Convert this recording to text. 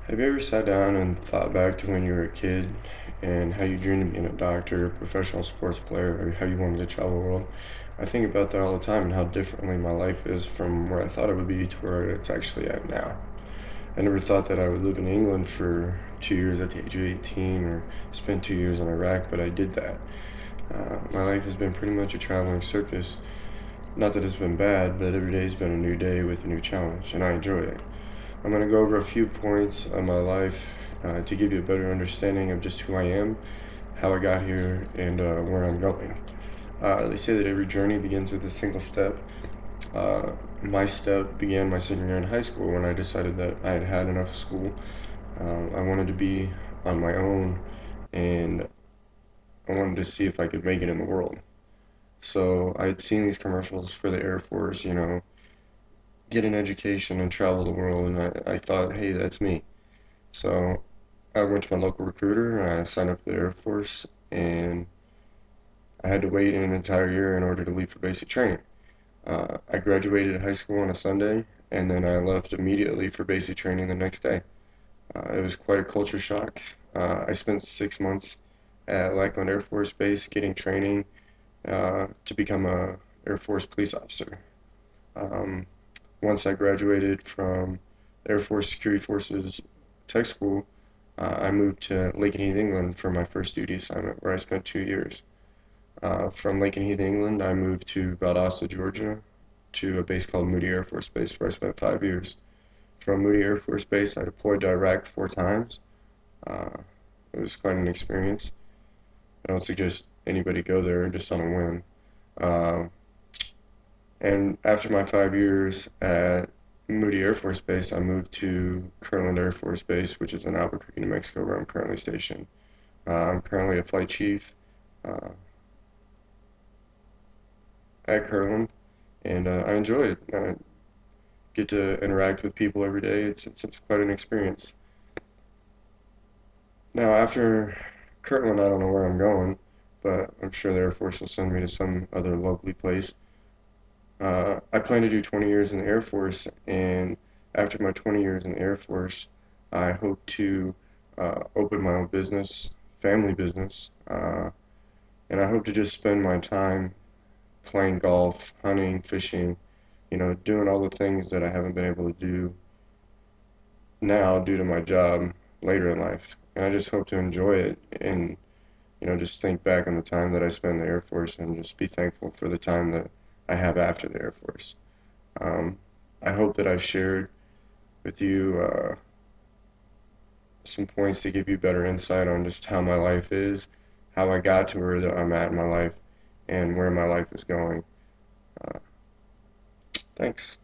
Have you ever sat down and thought back to when you were a kid and how you dreamed of being a doctor, a professional sports player, or how you wanted to travel the world? I think about that all the time and how differently my life is from where I thought it would be to where it's actually at now. I never thought that I would live in England for 2 years at the age of 18 or spend 2 years in Iraq, but I did that. My life has been pretty much a traveling circus. Not that it's been bad, but every day's been a new day with a new challenge, and I enjoy it. I'm going to go over a few points of my life to give you a better understanding of just who I am, how I got here, and where I'm going. They say that every journey begins with a single step. Uh, my step began my senior year in high school when I decided that I had had enough of school. I wanted to be on my own, and I wanted to see if I could make it in the world. So I had seen these commercials for the Air Force, get an education and travel the world, and I thought, hey, that's me. So I went to my local recruiter and I signed up for the Air Force, and I had to wait an entire year in order to leave for basic training. I graduated high school on a Sunday, and then I left immediately for basic training the next day. It was quite a culture shock. I spent 6 months at Lackland Air Force Base getting training to become a Air Force police officer. Um, Once I graduated from Air Force Security Forces Tech School, I moved to Lakenheath, England for my first duty assignment, where I spent 2 years. From Lakenheath, England, I moved to Valdosta, Georgia, to a base called Moody Air Force Base, where I spent 5 years. From Moody Air Force Base, I deployed to Iraq 4 times. Uh, it was quite an experience. I don't suggest anybody go there just on a whim. Uh, and after my 5 years at Moody Air Force Base, I moved to Kirtland Air Force Base, which is in Albuquerque, New Mexico, where I'm currently stationed. I'm currently a flight chief uh, at Kirtland, and I enjoy it. I get to interact with people every day. It's quite an experience. Now, after Kirtland, I don't know where I'm going, but I'm sure the Air Force will send me to some other lovely place. I plan to do 20 years in the Air Force, and after my 20 years in the Air Force, I hope to open my own business, family business, and I hope to just spend my time playing golf, hunting, fishing, doing all the things that I haven't been able to do now due to my job later in life. And I just hope to enjoy it and, just think back on the time that I spent in the Air Force and just be thankful for the time that I have after the Air Force. Um, I hope that I've shared with you some points to give you better insight on just how my life is, how I got to where that I'm at in my life, and where my life is going. Uh, Thanks.